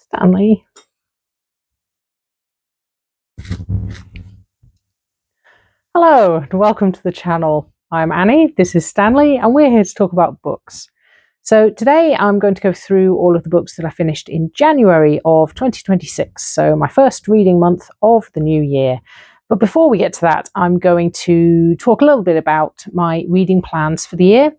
Stanley. Hello and welcome to the channel. I'm Annie, this is Stanley, and we're here to talk about books. So today I'm going to go through all of the books that I finished in January of 2026, so my first reading month of the new year. But before we get to that, I'm going to talk a little bit about my reading plans for the year.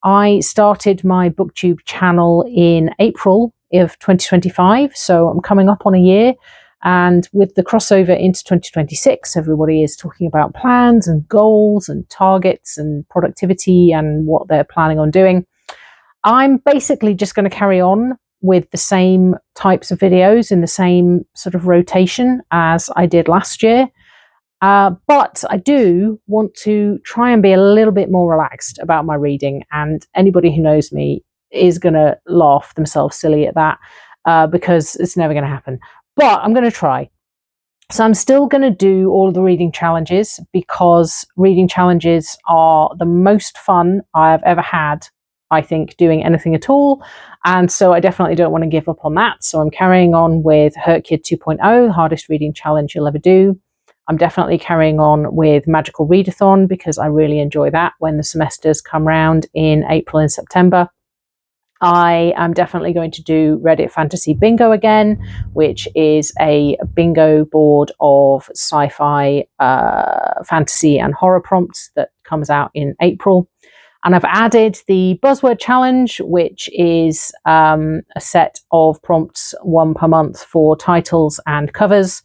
I started my booktube channel in April of 2025, so I'm coming up on a year. And with the crossover into 2026, everybody is talking about plans and goals and targets and productivity and what they're planning on doing. I'm basically just going to carry on with the same types of videos in the same sort of rotation as I did last year. But I do want to try and be a little bit more relaxed about my reading. And anybody who knows me is going to laugh themselves silly at that because it's never going to happen. But I'm going to try. So I'm still going to do all of the reading challenges because reading challenges are the most fun I've ever had, I think, doing anything at all. And so I definitely don't want to give up on that. So I'm carrying on with hrcyed 2.0, the hardest reading challenge you'll ever do. I'm definitely carrying on with Magical Readathon because I really enjoy that when the semesters come round in April and September. I am definitely going to do Reddit Fantasy Bingo again, which is a bingo board of sci-fi, fantasy and horror prompts that comes out in April. And I've added the Buzzword Challenge, which is a set of prompts, one per month for titles and covers.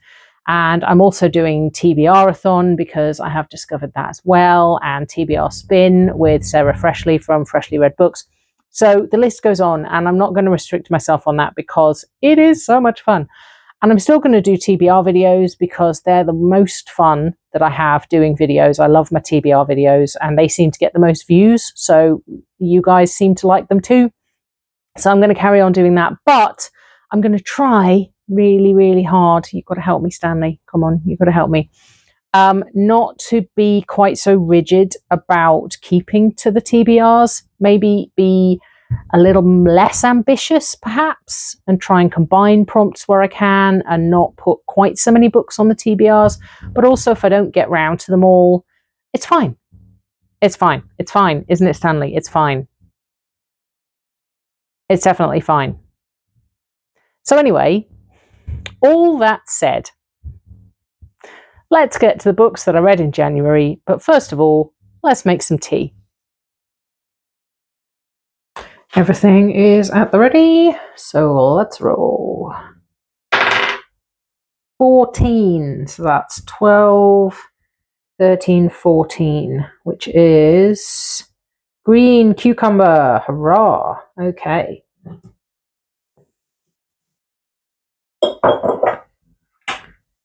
And I'm also doing TBR-a-thon because I have discovered that as well, and TBR Spin with Sarah Freshley from Freshly Read Books. So the list goes on, and I'm not going to restrict myself on that because it is so much fun. And I'm still going to do TBR videos because they're the most fun that I have doing videos. I love my TBR videos and they seem to get the most views. So you guys seem to like them too. So I'm going to carry on doing that, but I'm going to try really, really hard. You've got to help me, Stanley. Come on, you've got to help me. Not to be quite so rigid about keeping to the TBRs, maybe be a little less ambitious perhaps and try and combine prompts where I can and not put quite so many books on the TBRs. But also if I don't get round to them all, it's fine. It's fine. It's fine. Isn't it, Stanley? It's fine. It's definitely fine. So anyway, all that said, let's get to the books that I read in January, but first of all, let's make some tea. Everything is at the ready, so let's roll. 14, so that's 12, 13, 14, which is green cucumber, hurrah, okay.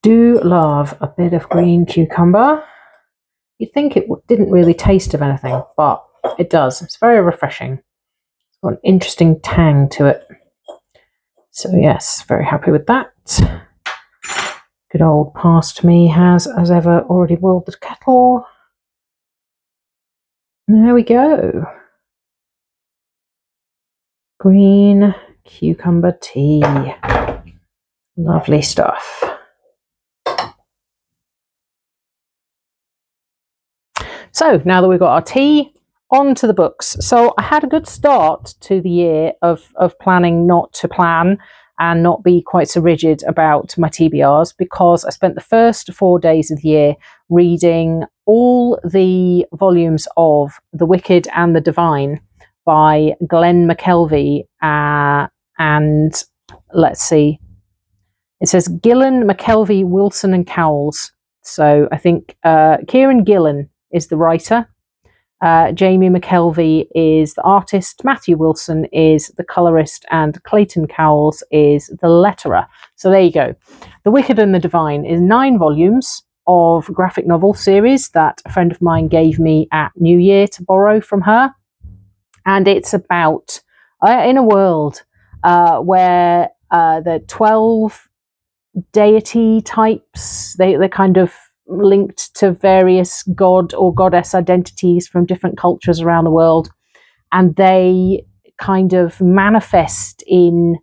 Do love a bit of green cucumber. You'd think it didn't really taste of anything, but it does. It's very refreshing. It's got an interesting tang to it. So yes, very happy with that. Good old past me has, as ever, already boiled the kettle. There we go. Green cucumber tea. Lovely stuff. So now that we've got our tea, on to the books. So I had a good start to the year of planning not to plan and not be quite so rigid about my TBRs because I spent the first 4 days of the year reading all the volumes of The Wicked and the Divine by Glenn McKelvey and let's see, it says Gillen, McKelvey, Wilson and Cowles. So I think Kieran Gillen is the writer. Jamie McKelvey is the artist, Matthew Wilson is the colorist, and Clayton Cowles is the letterer. So there you go. The Wicked and the Divine is 9 volumes of graphic novel series that a friend of mine gave me at New Year to borrow from her. And it's about, in a world where the 12 deity types, they're kind of linked to various god or goddess identities from different cultures around the world, and they kind of manifest in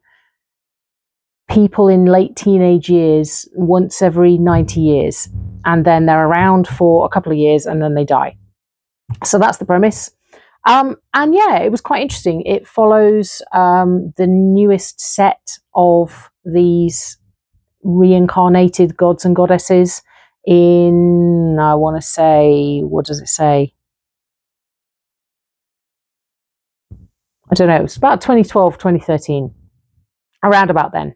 people in late teenage years once every 90 years, and then they're around for a couple of years and then they die. So that's the premise. And yeah, it was quite interesting. It follows the newest set of these reincarnated gods and goddesses in, I want to say, what does it say? I don't know, it's about 2012, 2013, around about then.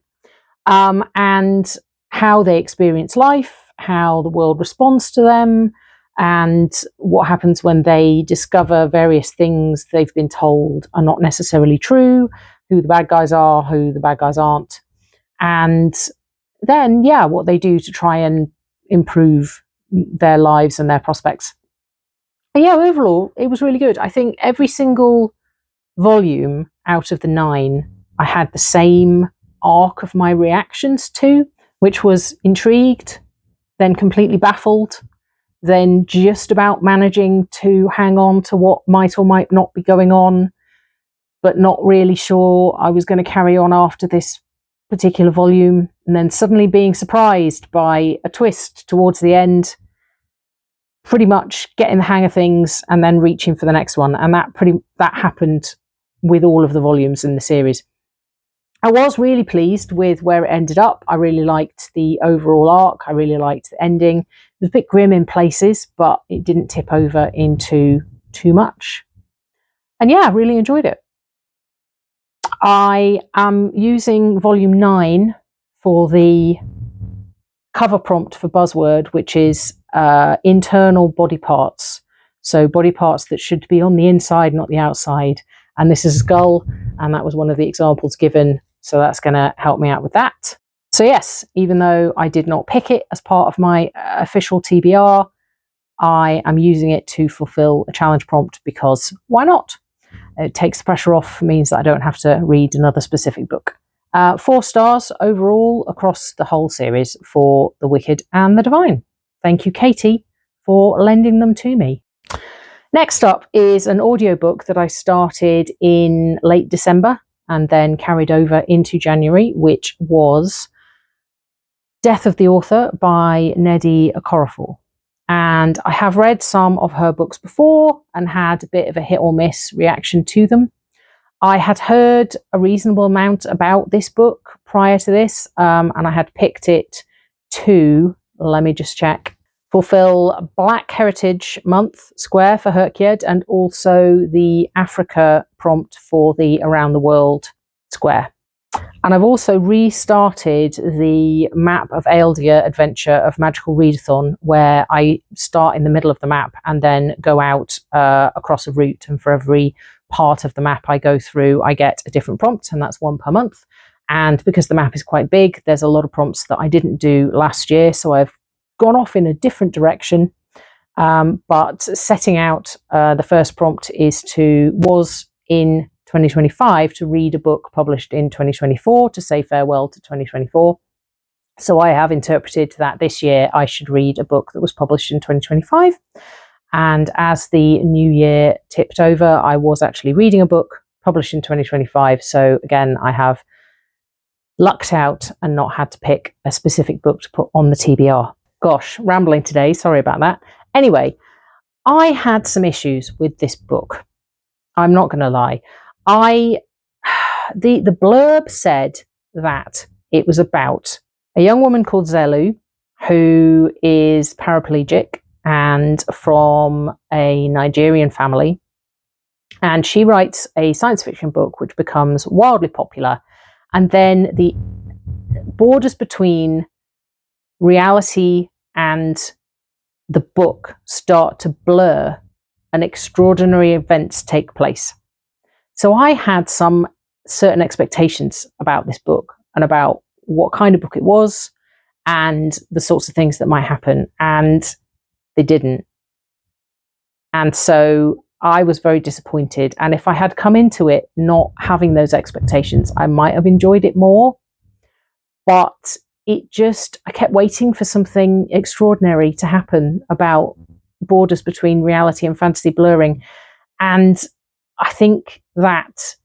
And how they experience life, how the world responds to them, and what happens when they discover various things they've been told are not necessarily true, who the bad guys are, who the bad guys aren't. And then, yeah, what they do to try and improve their lives and their prospects. And yeah, overall, it was really good. I think every single volume out of the 9, I had the same arc of my reactions to, which was intrigued, then completely baffled, then just about managing to hang on to what might or might not be going on, but not really sure I was going to carry on after this particular volume, and then suddenly being surprised by a twist towards the end, pretty much getting the hang of things and then reaching for the next one. And that happened with all of the volumes in the series. I was really pleased with where it ended up. I really liked the overall arc. I really liked the ending. It was a bit grim in places, but it didn't tip over into too much. And yeah, I really enjoyed it. I am using volume 9 for the cover prompt for Buzzword, which is internal body parts. So body parts that should be on the inside, not the outside. And this is a skull, and that was one of the examples given. So that's going to help me out with that. So yes, even though I did not pick it as part of my official TBR, I am using it to fulfill a challenge prompt because why not? It takes the pressure off, means that I don't have to read another specific book. 4 stars overall across the whole series for The Wicked and the Divine. Thank you, Katie, for lending them to me. Next up is an audiobook that I started in late December and then carried over into January, which was Death of the Author by Nnedi Okorafor. And I have read some of her books before and had a bit of a hit or miss reaction to them. I had heard a reasonable amount about this book prior to this, and I had picked it to, let me just check, fulfill Black Heritage Month square for hrcyed and also the Africa prompt for the Around the World square. And I've also restarted the Map of Aeldia adventure of Magical Readathon, where I start in the middle of the map and then go out across a route, and for every part of the map I go through, I get a different prompt, and that's 1 per month. And because the map is quite big, there's a lot of prompts that I didn't do last year, so I've gone off in a different direction. But setting out, the first prompt was in 2025 to read a book published in 2024 to say farewell to 2024. So I have interpreted that this year I should read a book that was published in 2025. And as the new year tipped over, I was actually reading a book published in 2025. So again, I have lucked out and not had to pick a specific book to put on the TBR. Gosh, rambling today, sorry about that. Anyway, I had some issues with this book. I'm not going to lie. The blurb said that it was about a young woman called Zelu who is paraplegic and from a Nigerian family, and she writes a science fiction book which becomes wildly popular, and then the borders between reality and the book start to blur and extraordinary events take place. So I had some certain expectations about this book and about what kind of book it was and the sorts of things that might happen, and they didn't. And so I was very disappointed. And if I had come into it not having those expectations, I might have enjoyed it more. But I kept waiting for something extraordinary to happen about borders between reality and fantasy blurring. And I think that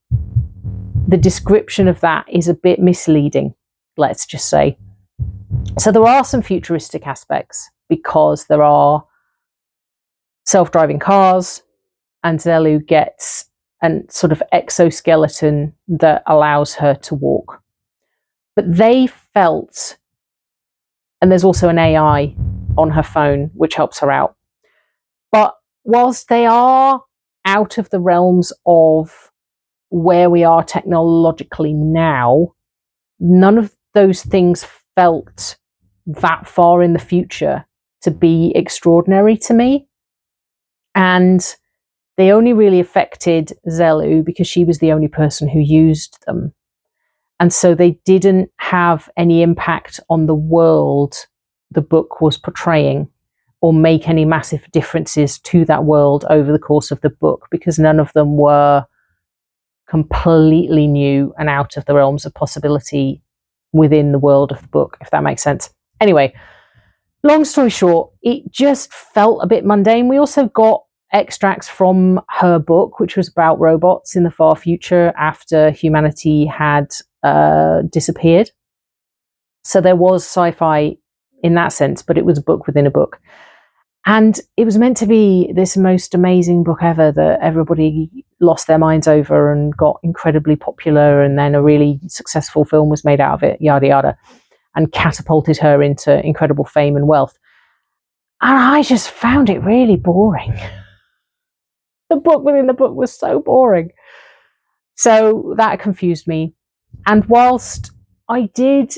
the description of that is a bit misleading. let's just say. So there are some futuristic aspects because there are self-driving cars, and Zelu gets a sort of exoskeleton that allows her to walk. But they felt, and there's also an AI on her phone which helps her out. But whilst they are out of the realms of where we are technologically now, none of those things felt that far in the future to be extraordinary to me. And they only really affected Zelu because she was the only person who used them. And so they didn't have any impact on the world the book was portraying or make any massive differences to that world over the course of the book, because none of them were completely new and out of the realms of possibility within the world of the book, if that makes sense. Anyway, long story short, it just felt a bit mundane. We also got extracts from her book, which was about robots in the far future after humanity had disappeared. So there was sci-fi in that sense, but it was a book within a book. And it was meant to be this most amazing book ever that everybody lost their minds over and got incredibly popular, and then a really successful film was made out of it, yada yada, and catapulted her into incredible fame and wealth. And I just found it really boring. The book within the book was so boring. So that confused me. And whilst I did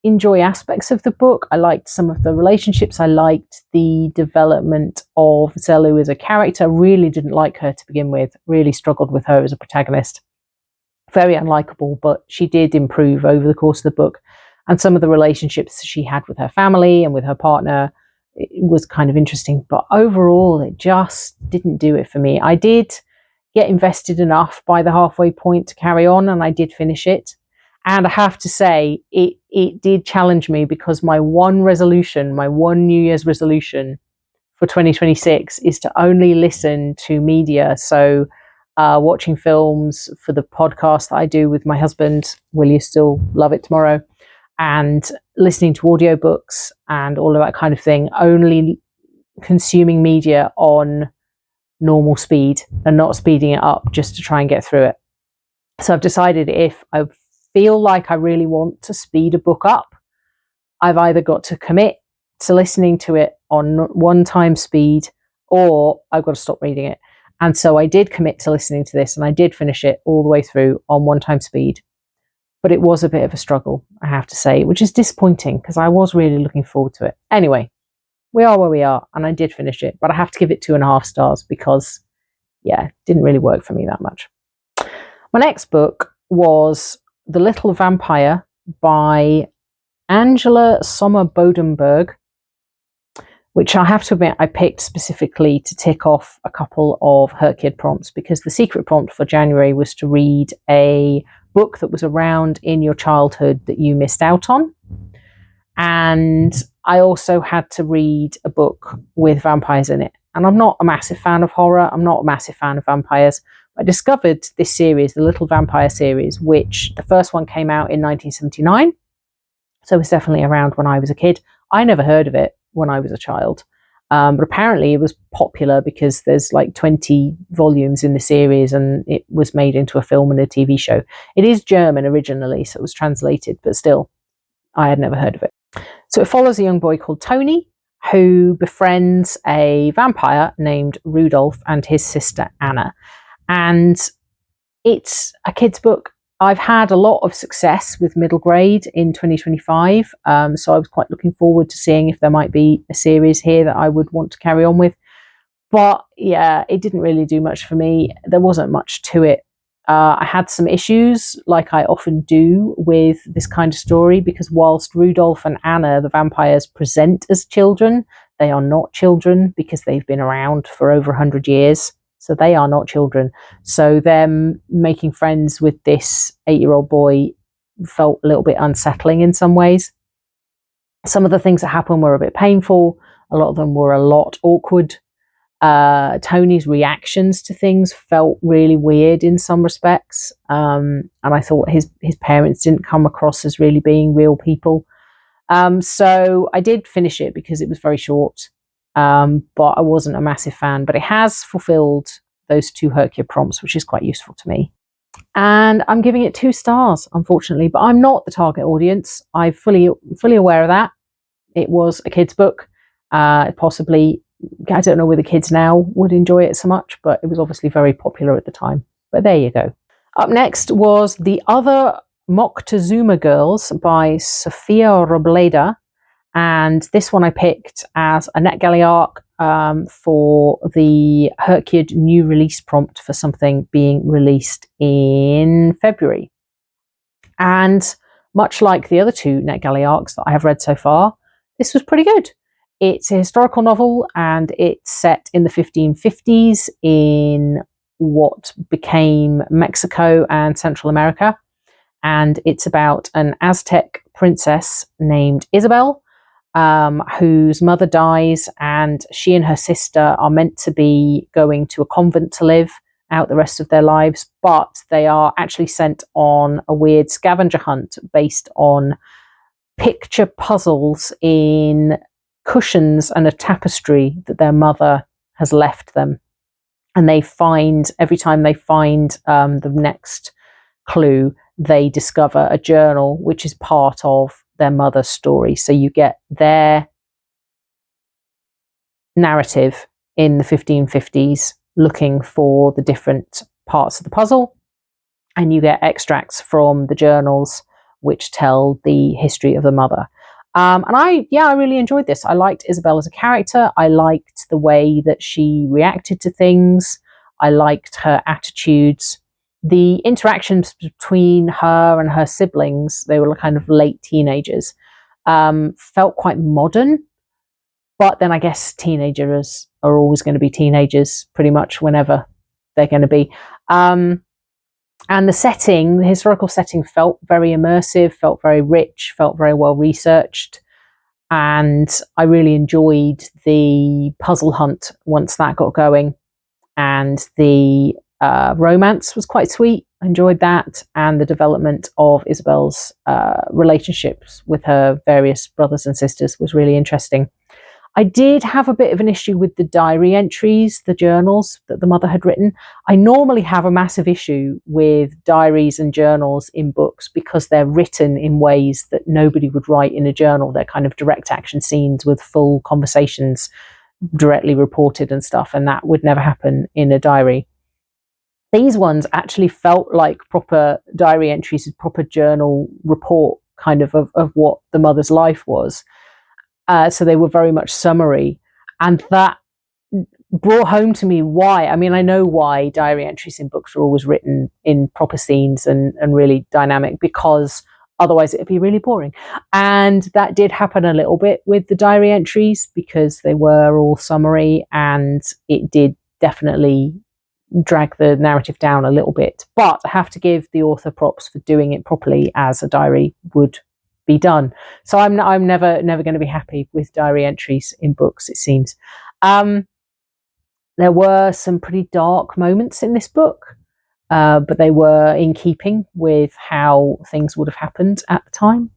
enjoy aspects of the book, I liked some of the relationships, I liked the development of Zelu as a character, really didn't like her to begin with, really struggled with her as a protagonist. Very unlikable, but she did improve over the course of the book. And some of the relationships she had with her family and with her partner, it was kind of interesting. But overall, it just didn't do it for me. I did get invested enough by the halfway point to carry on, and I did finish it. And I have to say, it did challenge me, because my one New Year's resolution for 2026 is to only listen to media. So watching films for the podcast that I do with my husband, Will You Still Love It Tomorrow, and listening to audiobooks and all of that kind of thing, only consuming media on normal speed and not speeding it up just to try and get through it. So I've decided, if I feel like I really want to speed a book up, I've either got to commit to listening to it on one-time speed, or I've got to stop reading it. And so I did commit to listening to this, and I did finish it all the way through on one-time speed. But it was a bit of a struggle, I have to say, which is disappointing because I was really looking forward to it. Anyway, we are where we are, and I did finish it, but I have to give it 2.5 stars because, yeah, it didn't really work for me that much. My next book was The Little Vampire by Angela Sommer-Bodenberg, which I have to admit I picked specifically to tick off a couple of hrcyed prompts, because the secret prompt for January was to read a book that was around in your childhood that you missed out on. And I also had to read a book with vampires in it. And I'm not a massive fan of horror. I'm not a massive fan of vampires. I discovered this series, the Little Vampire series, which the first one came out in 1979. So it was definitely around when I was a kid. I never heard of it when I was a child. But apparently it was popular because there's like 20 volumes in the series, and it was made into a film and a TV show. It is German originally, so it was translated, but still, I had never heard of it. So it follows a young boy called Tony, who befriends a vampire named Rudolph and his sister Anna. And it's a kid's book. I've had a lot of success with middle grade in 2025, so I was quite looking forward to seeing if there might be a series here that I would want to carry on with. But yeah, it didn't really do much for me. There wasn't much to it. I had some issues, like I often do with this kind of story, because whilst Rudolph and Anna, the vampires, present as children, they are not children because they've been around for over 100 years. So they are not children. So them making friends with this 8-year-old boy felt a little bit unsettling in some ways. Some of the things that happened were a bit painful. A lot of them were a lot awkward. Tony's reactions to things felt really weird in some respects, and I thought his parents didn't come across as really being real people. So I did finish it because it was very short, but I wasn't a massive fan. But it has fulfilled those 2 Hercule prompts, which is quite useful to me. And I'm giving it 2 stars, unfortunately, but I'm not the target audience. I'm fully aware of that. It was a kid's book. Possibly, I don't know whether kids now would enjoy it so much, but it was obviously very popular at the time. But there you go. Up next was The Other Moctezuma Girls by Sofia Robleda. And this one I picked as a NetGalley arc for the Hercule new release prompt for something being released in February. And much like the other 2 NetGalley arcs that I have read so far, this was pretty good. It's a historical novel and it's set in the 1550s in what became Mexico and Central America. And it's about an Aztec princess named Isabel, whose mother dies, and she and her sister are meant to be going to a convent to live out the rest of their lives, but they are actually sent on a weird scavenger hunt based on picture puzzles in cushions and a tapestry that their mother has left them. And they find, every time they find the next clue, they discover a journal which is part of their mother's story. So you get their narrative in the 1550s looking for the different parts of the puzzle, and you get extracts from the journals which tell the history of the mother. And I really enjoyed this. I liked Isabel as a character. I liked the way that she reacted to things. I liked her attitudes. The interactions between her and her siblings, they were kind of late teenagers, felt quite modern. But then I guess teenagers are always going to be teenagers pretty much whenever they're going to be. And the setting, the historical setting, felt very immersive, felt very rich, felt very well researched. And I really enjoyed the puzzle hunt once that got going. And the romance was quite sweet. I enjoyed that. And the development of Isabel's relationships with her various brothers and sisters was really interesting. I did have a bit of an issue with the diary entries, the journals that the mother had written. I normally have a massive issue with diaries and journals in books because they're written in ways that nobody would write in a journal. They're kind of direct action scenes with full conversations directly reported and stuff, and that would never happen in a diary. These ones actually felt like proper diary entries, proper journal report kind of what the mother's life was. So they were very much summary, and that brought home to me why. I mean, I know why diary entries in books are always written in proper scenes and really dynamic, because otherwise it'd be really boring. And that did happen a little bit with the diary entries because they were all summary, and it did definitely drag the narrative down a little bit. But I have to give the author props for doing it properly as a diary would be done. So I'm never going to be happy with diary entries in books, it seems. There were some pretty dark moments in this book, but they were in keeping with how things would have happened at the time.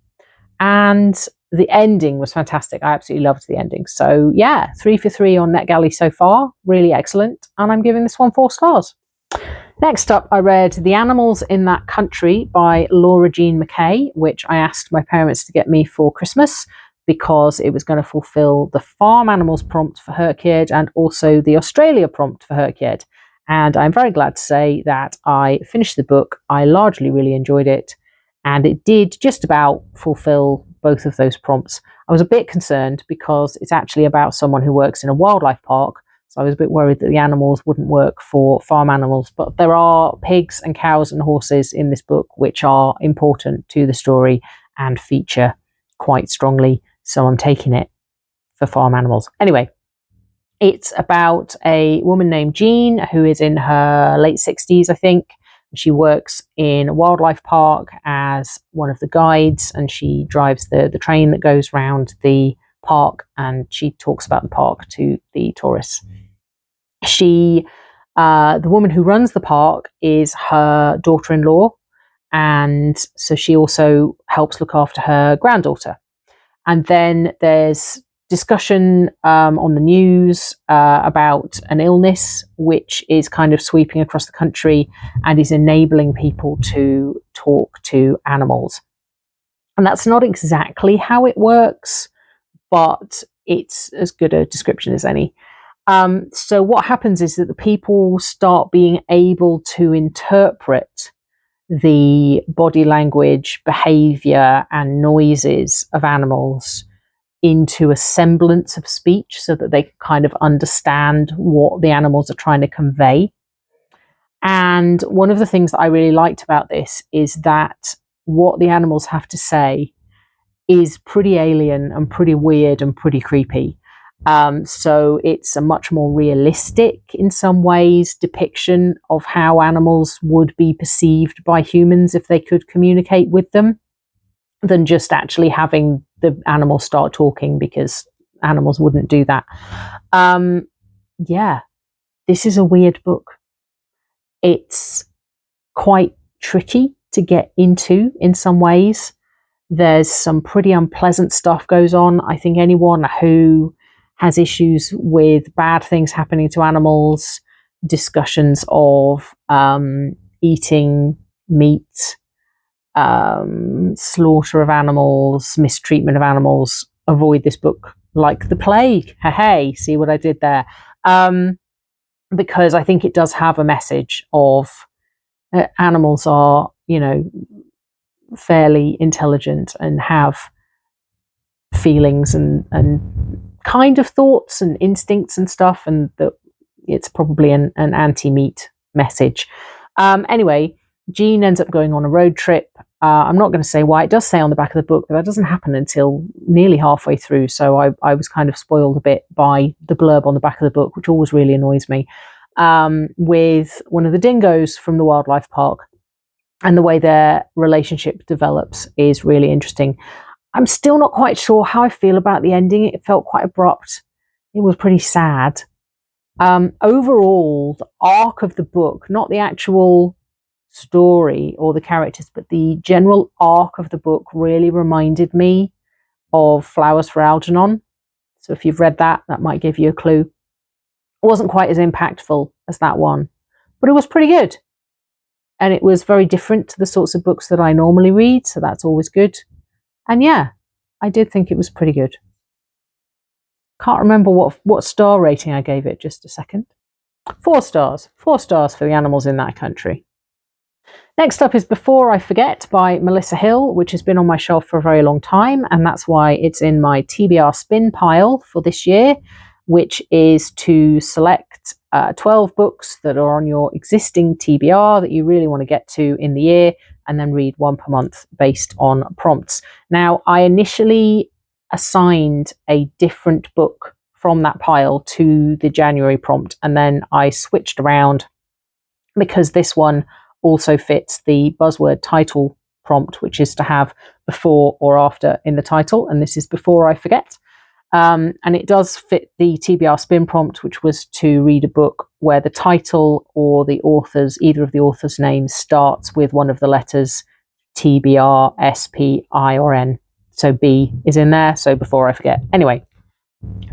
And the ending was fantastic. I absolutely loved the ending. So yeah, 3 for 3 on NetGalley so far. Really excellent. And I'm giving this one 4 stars. Next up, I read The Animals in That Country by Laura Jean McKay, which I asked my parents to get me for Christmas because it was going to fulfill the farm animals prompt for Hercule and also the Australia prompt for Hercule. And I'm very glad to say that I finished the book. I largely really enjoyed it, and it did just about fulfill both of those prompts. I was a bit concerned because it's actually about someone who works in a wildlife park. So I was a bit worried that the animals wouldn't work for farm animals, but there are pigs and cows and horses in this book which are important to the story and feature quite strongly. So I'm taking it for farm animals. Anyway, it's about a woman named Jean who is in her late 60s, I think. She works in a wildlife park as one of the guides, and she drives the train that goes round the park, and she talks about the park to the tourists. The woman who runs the park is her daughter-in-law, and so she also helps look after her granddaughter. And then there's discussion on the news about an illness which is kind of sweeping across the country and is enabling people to talk to animals. And that's not exactly how it works, but it's as good a description as any. So what happens is that the people start being able to interpret the body language, behavior, and noises of animals into a semblance of speech so that they can kind of understand what the animals are trying to convey. And one of the things that I really liked about this is that what the animals have to say is pretty alien and pretty weird and pretty creepy. So it's a much more realistic, in some ways, depiction of how animals would be perceived by humans if they could communicate with them, than just actually having the animals start talking, because animals wouldn't do that. Yeah, this is a weird book. It's quite tricky to get into in some ways. There's some pretty unpleasant stuff goes on. I think anyone who has issues with bad things happening to animals, discussions of eating meat, slaughter of animals, mistreatment of animals, avoid this book like the plague. Hey, see what I did there? Because I think it does have a message of animals are, fairly intelligent and have feelings and kind of thoughts and instincts and stuff, and that it's probably an anti-meat message. Anyway, Jean ends up going on a road trip. I'm not going to say why. It does say on the back of the book, but that doesn't happen until nearly halfway through, so I was kind of spoiled a bit by the blurb on the back of the book, which always really annoys me, with one of the dingoes from the wildlife park. And the way their relationship develops is really interesting. I'm still not quite sure how I feel about the ending. It felt quite abrupt. It was pretty sad. Overall, the arc of the book, not the actual story or the characters, but the general arc of the book really reminded me of Flowers for Algernon. So if you've read that, that might give you a clue. It wasn't quite as impactful as that one, but it was pretty good. And it was very different to the sorts of books that I normally read, so that's always good. And yeah, I did think it was pretty good. Can't remember what star rating I gave it, just a second. 4 stars. 4 stars for the animals in that country. Next up is Before I Forget by Melissa Hill, which has been on my shelf for a very long time, and that's why it's in my TBR spin pile for this year, which is to select 12 books that are on your existing TBR that you really want to get to in the year, and then read one per month based on prompts. Now, I initially assigned a different book from that pile to the January prompt, and then I switched around because this one also fits the buzzword title prompt, which is to have before or after in the title, and this is Before I Forget. And it does fit the TBR spin prompt, which was to read a book where the title or the author's, either of the author's names, starts with one of the letters TBR, SP, I, or N. So B is in there, so Before I Forget. Anyway,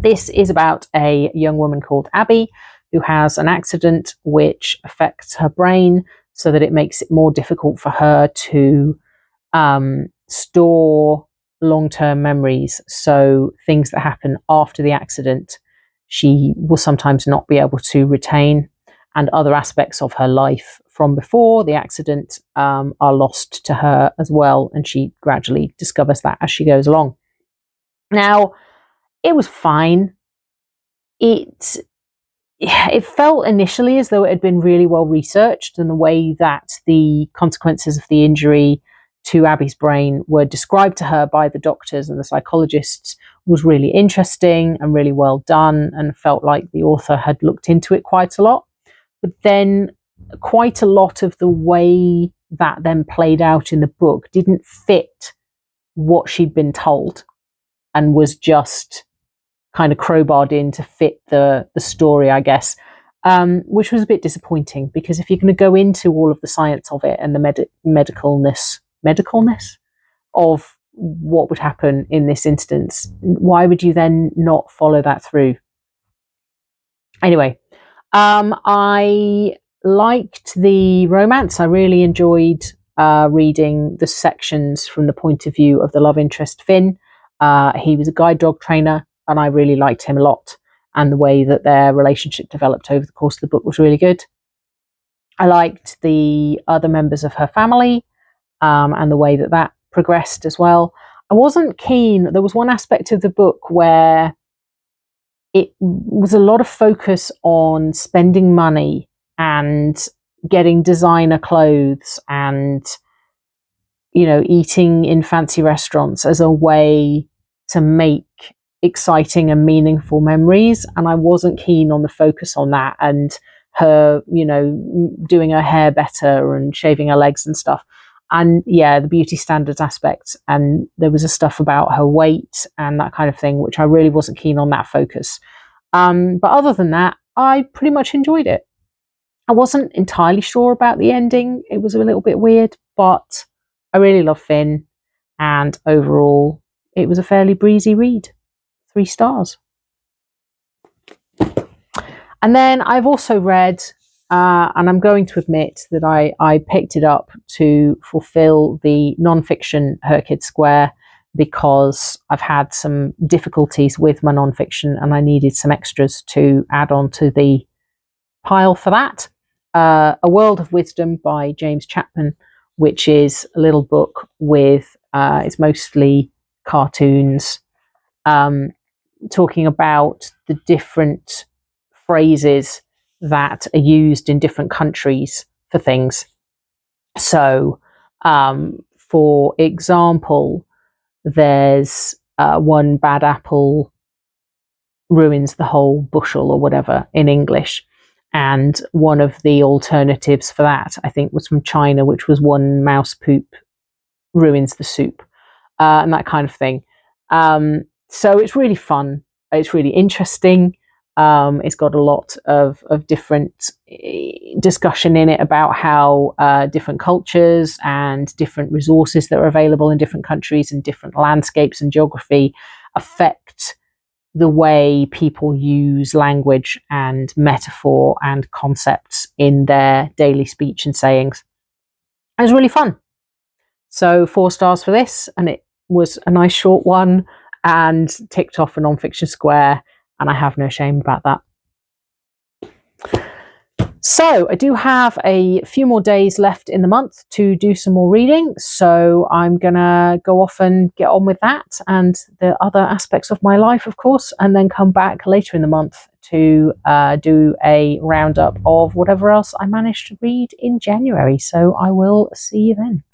this is about a young woman called Abby who has an accident which affects her brain so that it makes it more difficult for her to store long-term memories. So things that happen after the accident, she will sometimes not be able to retain, and other aspects of her life from before the accident are lost to her as well, and she gradually discovers that as she goes along. Now, it was fine. It felt initially as though it had been really well researched, and the way that the consequences of the injury to Abby's brain were described to her by the doctors and the psychologists was really interesting and really well done, and felt like the author had looked into it quite a lot. But then quite a lot of the way that then played out in the book didn't fit what she'd been told, and was just kind of crowbarred in to fit the story, I guess. which was a bit disappointing, because if you're going to go into all of the science of it and the medicalness of what would happen in this instance, why would you then not follow that through? Anyway, I liked the romance. I really enjoyed reading the sections from the point of view of the love interest Finn. He was a guide dog trainer, and I really liked him a lot. And the way that their relationship developed over the course of the book was really good. I liked the other members of her family, and the way that that progressed as well. I wasn't keen. There was one aspect of the book where it was a lot of focus on spending money and getting designer clothes and, you know, eating in fancy restaurants as a way to make exciting and meaningful memories. And I wasn't keen on the focus on that, and her, you know, doing her hair better and shaving her legs and stuff. And yeah, the beauty standards aspect. And there was a stuff about her weight and that kind of thing, which I really wasn't keen on that focus. But other than that, I pretty much enjoyed it. I wasn't entirely sure about the ending. It was a little bit weird, but I really love Finn. And overall, it was a fairly breezy read. 3 stars. And then I've also read, and I'm going to admit that I picked it up to fulfill the non-fiction hrcyed square, because I've had some difficulties with my non-fiction and I needed some extras to add on to the pile for that. A World of Wisdom by James Chapman, which is a little book with, it's mostly cartoons, talking about the different phrases that are used in different countries for things. So, for example, there's one bad apple ruins the whole bushel or whatever in English. And one of the alternatives for that, I think, was from China, which was one mouse poop ruins the soup, and that kind of thing. So it's really fun. It's really interesting. It's got a lot of different discussion in it about how different cultures and different resources that are available in different countries and different landscapes and geography affect the way people use language and metaphor and concepts in their daily speech and sayings. It was really fun. So 4 stars for this, and it was a nice short one and ticked off a non-fiction square, and I have no shame about that. So I do have a few more days left in the month to do some more reading, so I'm gonna go off and get on with that and the other aspects of my life, of course, and then come back later in the month to do a roundup of whatever else I managed to read in January. So I will see you then.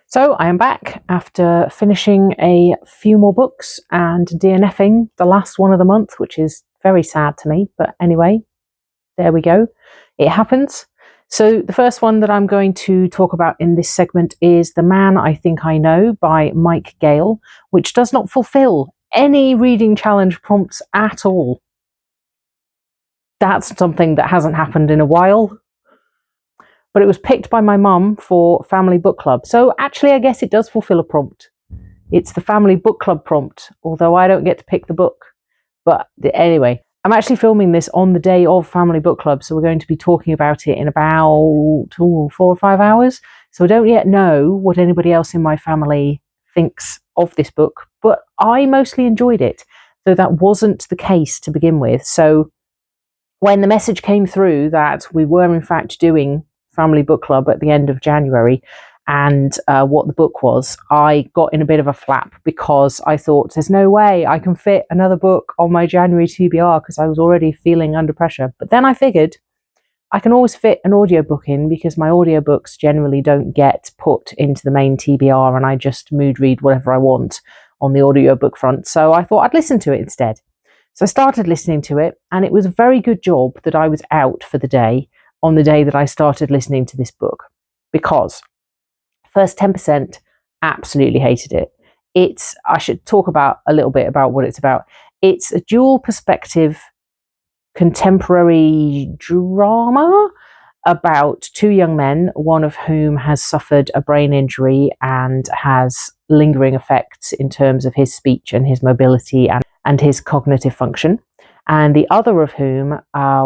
So I am back after finishing a few more books and DNFing the last one of the month, which is very sad to me. But anyway, there we go. It happens. So the first one that I'm going to talk about in this segment is The Man I Think I Know by Mike Gale, which does not fulfill any reading challenge prompts at all. That's something that hasn't happened in a while. But it was picked by my mum for family book club. So actually, I guess it does fulfill a prompt. It's the family book club prompt, although I don't get to pick the book. But anyway, I'm actually filming this on the day of family book club. So we're going to be talking about it in about 4 or 5 hours. So I don't yet know what anybody else in my family thinks of this book, but I mostly enjoyed it. Though that wasn't the case to begin with. So when the message came through that we were in fact doing family book club at the end of January and what the book was, I got in a bit of a flap because I thought there's no way I can fit another book on my January TBR because I was already feeling under pressure. But then I figured I can always fit an audiobook in because my audiobooks generally don't get put into the main TBR and I just mood read whatever I want on the audiobook front, so I thought I'd listen to it instead. So I started listening to it, and it was a very good job that I was out for the day on the day that I started listening to this book, because first 10% absolutely hated it. I should talk about a little bit about what it's about. It's a dual perspective contemporary drama about two young men, one of whom has suffered a brain injury and has lingering effects in terms of his speech and his mobility and his cognitive function, and the other of whom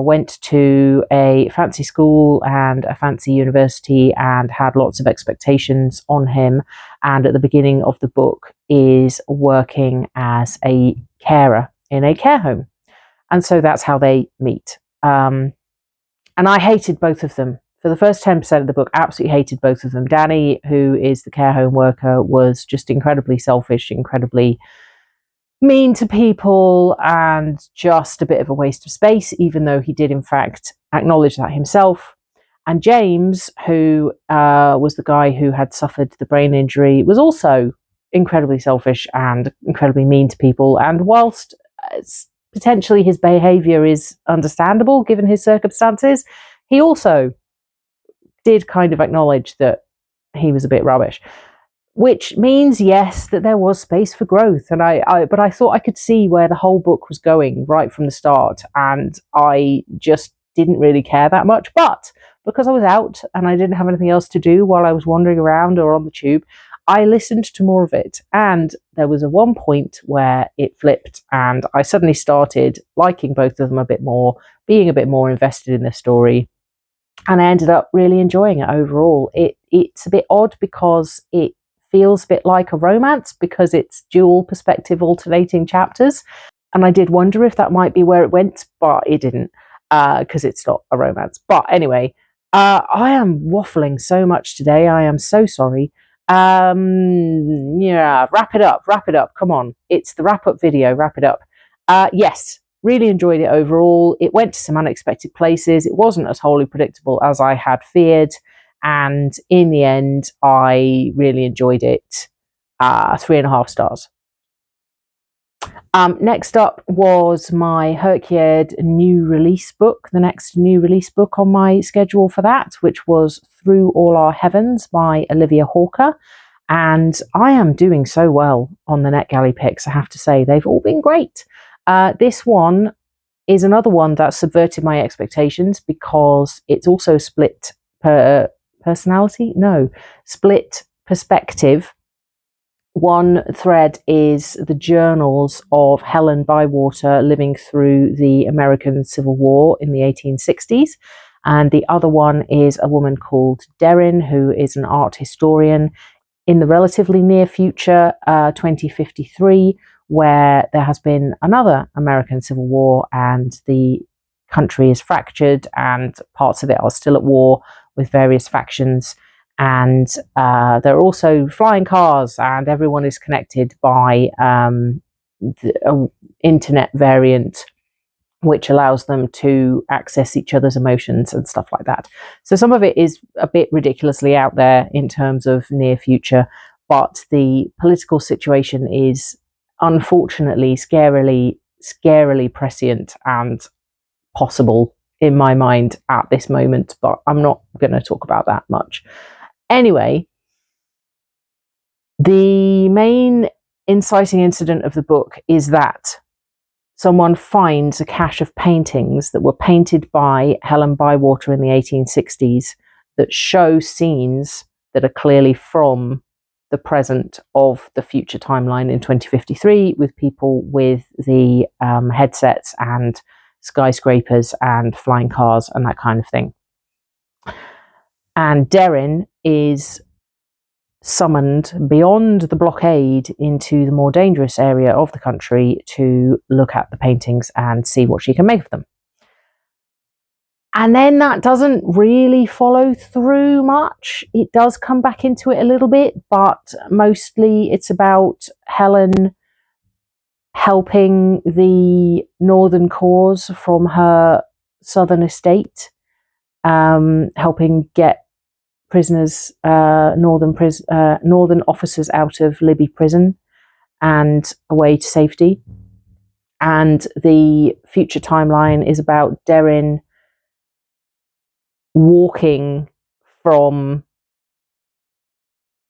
went to a fancy school and a fancy university and had lots of expectations on him, and at the beginning of the book is working as a carer in a care home. And so that's how they meet. And I hated both of them. For the first 10% of the book, absolutely hated both of them. Danny, who is the care home worker, was just incredibly selfish, incredibly mean to people, and just a bit of a waste of space, even though he did in fact acknowledge that himself. And James, who was the guy who had suffered the brain injury, was also incredibly selfish and incredibly mean to people. And whilst potentially his behaviour is understandable given his circumstances, he also did kind of acknowledge that he was a bit rubbish. Which means, yes, that there was space for growth. But I thought I could see where the whole book was going right from the start, and I just didn't really care that much. But because I was out and I didn't have anything else to do while I was wandering around or on the tube, I listened to more of it. And there was one point where it flipped, and I suddenly started liking both of them a bit more, being a bit more invested in the story. And I ended up really enjoying it overall. It's a bit odd because it feels a bit like a romance because it's dual perspective alternating chapters, and I did wonder if that might be where it went, but it didn't, because it's not a romance. But anyway, I am waffling so much today. I am so sorry. Yeah, wrap it up, come on, it's the wrap up video. Wrap it up. Yes, really enjoyed it overall. It went to some unexpected places. It wasn't as wholly predictable as I had feared, and in the end, I really enjoyed it. 3.5 stars. Next up was my hrcyed new release book, the next new release book on my schedule for that, which was Through All Our Heavens by Olivia Hawker. And I am doing so well on the NetGalley picks, I have to say. They've all been great. This one is another one that subverted my expectations because it's also split split perspective. One thread is the journals of Helen Bywater living through the American Civil War in the 1860s. And the other one is a woman called Derrin, who is an art historian in the relatively near future, 2053, where there has been another American Civil War and the country is fractured and parts of it are still at war with various factions. And there are also flying cars, and everyone is connected by the internet variant, which allows them to access each other's emotions and stuff like that. So some of it is a bit ridiculously out there in terms of near future, but the political situation is unfortunately scarily prescient and possible in my mind at this moment, but I'm not going to talk about that much. Anyway, the main inciting incident of the book is that someone finds a cache of paintings that were painted by Helen Bywater in the 1860s that show scenes that are clearly from the present of the future timeline in 2053, with people with the headsets and skyscrapers and flying cars and that kind of thing. And Derrin is summoned beyond the blockade into the more dangerous area of the country to look at the paintings and see what she can make of them. And then that doesn't really follow through much. It does come back into it a little bit, but mostly it's about Helen helping the northern cause from her southern estate, helping get prisoners, northern officers out of Libby prison, and away to safety. And the future timeline is about Darren walking from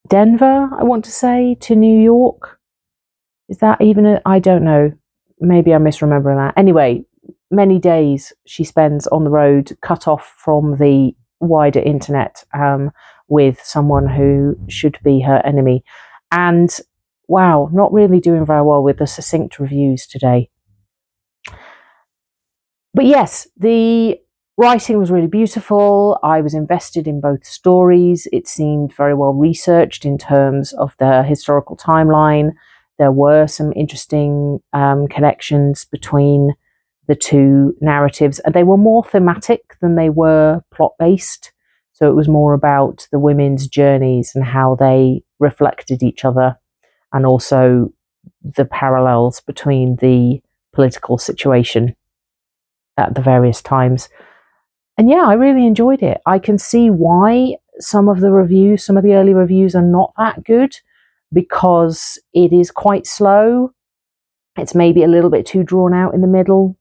Denver, I want to say, to New York. Is that even I don't know. Maybe I'm misremembering that. Anyway, many days she spends on the road, cut off from the wider internet, with someone who should be her enemy. And wow, not really doing very well with the succinct reviews today. But yes, the writing was really beautiful. I was invested in both stories. It seemed very well researched in terms of the historical timeline. There were some interesting connections between the two narratives, and they were more thematic than they were plot-based. So it was more about the women's journeys and how they reflected each other, and also the parallels between the political situation at the various times. And yeah, I really enjoyed it. I can see why some of the early reviews are not that good, because it is quite slow. It's maybe a little bit too drawn out in the middle,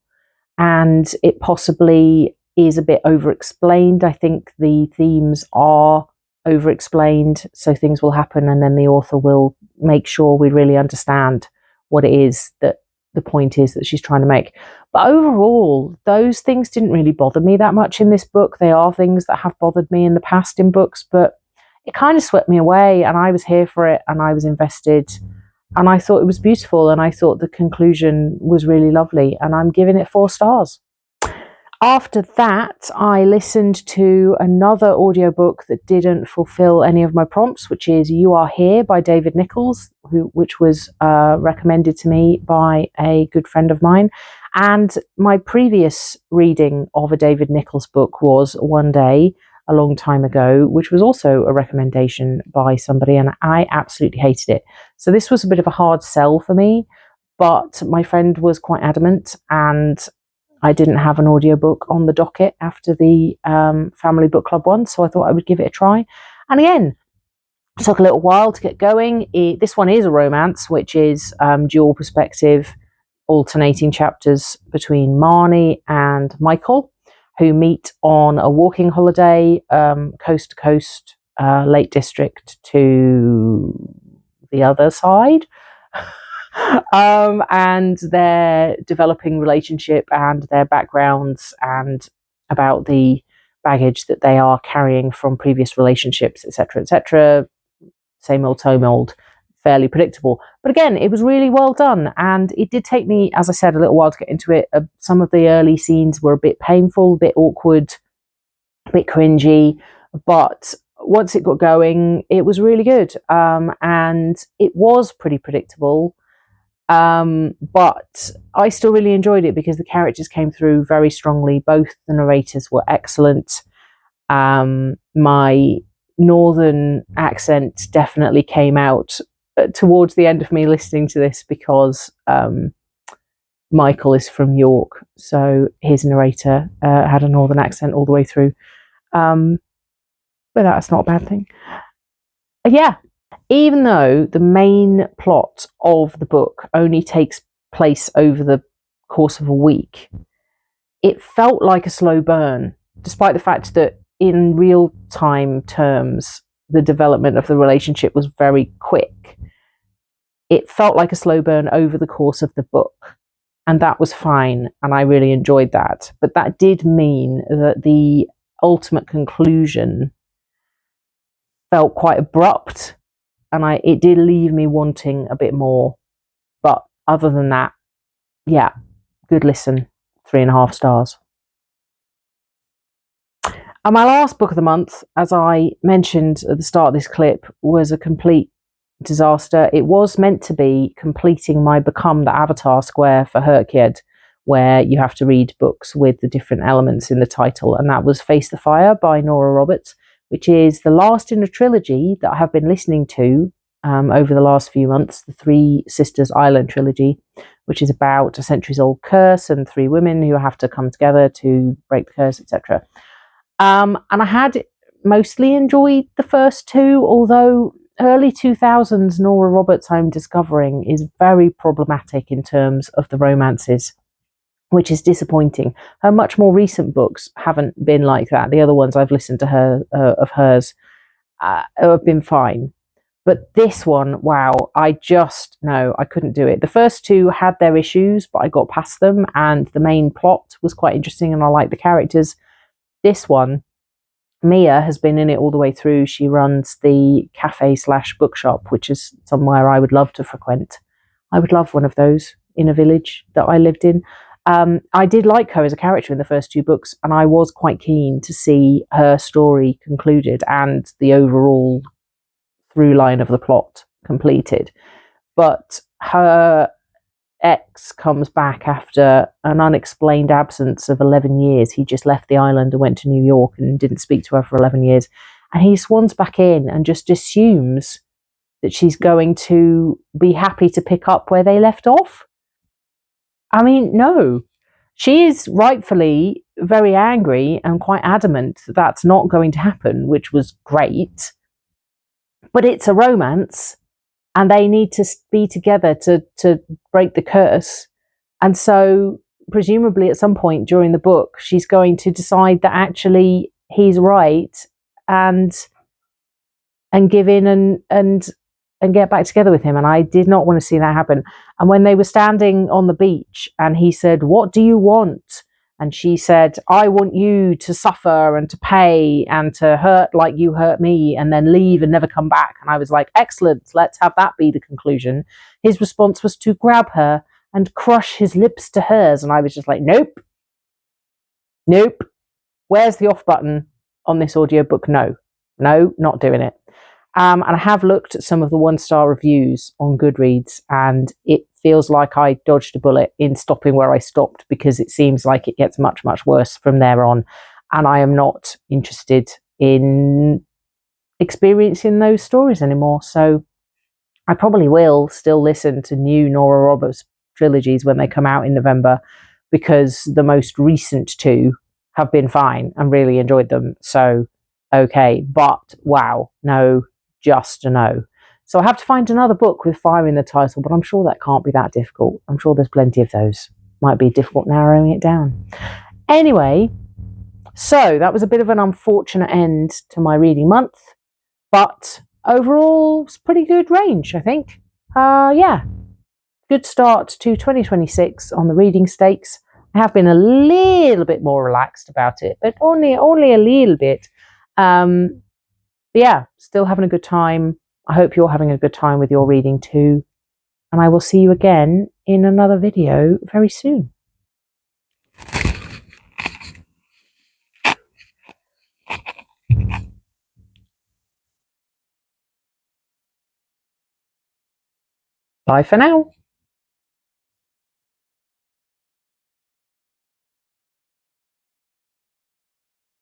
and it possibly is a bit over-explained. I think the themes are over-explained, so things will happen and then the author will make sure we really understand what it is that the point is that she's trying to make. But overall, those things didn't really bother me that much in this book. They are things that have bothered me in the past in books, but it kind of swept me away, and I was here for it, and I was invested, and I thought it was beautiful, and I thought the conclusion was really lovely, and I'm giving it 4 stars. After that, I listened to another audiobook that didn't fulfill any of my prompts, which is You Are Here by David Nichols, which was recommended to me by a good friend of mine. And my previous reading of a David Nichols book was One Day, a long time ago, which was also a recommendation by somebody, and I absolutely hated it. So this was a bit of a hard sell for me, but my friend was quite adamant, and I didn't have an audiobook on the docket after the family book club one, so I thought I would give it a try. And again, it took a little while to get going. This one is a romance, which is dual perspective, alternating chapters between Marnie and Michael, who meet on a walking holiday, coast to coast, Lake District to the other side. And their developing relationship and their backgrounds and about the baggage that they are carrying from previous relationships, etc., etc. Same old, fairly predictable. But again, it was really well done, and it did take me, as I said, a little while to get into it. Some of the early scenes were a bit painful, a bit awkward, a bit cringy, but once it got going, it was really good. And it was pretty predictable. But I still really enjoyed it because the characters came through very strongly. Both the narrators were excellent. My northern accent definitely came out towards the end of me listening to this, because Michael is from York, so his narrator had a northern accent all the way through. But that's not a bad thing. Yeah. Even though the main plot of the book only takes place over the course of a week, it felt like a slow burn, despite the fact that in real time terms, the development of the relationship was very quick. It felt like a slow burn over the course of the book, and that was fine, and I really enjoyed that. But that did mean that the ultimate conclusion felt quite abrupt, and it did leave me wanting a bit more. But other than that, yeah, good listen, 3.5 stars. And my last book of the month, as I mentioned at the start of this clip, was a complete disaster. It was meant to be completing my Become the Avatar square for hrcyed, where you have to read books with the different elements in the title, and that was Face the Fire by Nora Roberts, which is the last in a trilogy that I have been listening to over the last few months, the Three Sisters Island trilogy, which is about a centuries-old curse and 3 women who have to come together to break the curse, etc. And I had mostly enjoyed the first 2, although early 2000s Nora Roberts I'm discovering is very problematic in terms of the romances, which is disappointing. Her much more recent books haven't been like that. The other ones I've listened to her of hers have been fine. But this one, wow, I couldn't do it. The first two had their issues, but I got past them, and the main plot was quite interesting, and I liked the characters. This one, Mia has been in it all the way through. She runs the cafe/bookshop, which is somewhere I would love to frequent. I would love one of those in a village that I lived in. I did like her as a character in the first two books, and I was quite keen to see her story concluded and the overall through line of the plot completed. But her ex comes back after an unexplained absence of 11 years. He just left the island and went to New York and didn't speak to her for 11 years. And he swans back in and just assumes that she's going to be happy to pick up where they left off. I mean, no. She is rightfully very angry and quite adamant that that's not going to happen, which was great. But it's a romance, and they need to be together to break the curse. And so presumably at some point during the book, she's going to decide that actually he's right and give in and get back together with him. And I did not want to see that happen. And when they were standing on the beach and he said, "What do you want?" And she said, "I want you to suffer and to pay and to hurt like you hurt me and then leave and never come back." And I was like, excellent, let's have that be the conclusion. His response was to grab her and crush his lips to hers. And I was just like, nope. Where's the off button on this audiobook? No, not doing it. And I have looked at some of the 1-star reviews on Goodreads, and it feels like I dodged a bullet in stopping where I stopped, because it seems like it gets much, much worse from there on. And I am not interested in experiencing those stories anymore. So I probably will still listen to new Nora Roberts trilogies when they come out in November, because the most recent two have been fine and really enjoyed them. So, okay. But wow, no. Just a no. So I have to find another book with fire in the title, but I'm sure that can't be that difficult. I'm sure there's plenty of those. Might be difficult narrowing it down. Anyway, so that was a bit of an unfortunate end to my reading month, but overall it's pretty good range, I think. Yeah, good start to 2026 on the reading stakes. I have been a little bit more relaxed about it, but only a little bit. But yeah, still having a good time. I hope you're having a good time with your reading too. And I will see you again in another video very soon. Bye for now.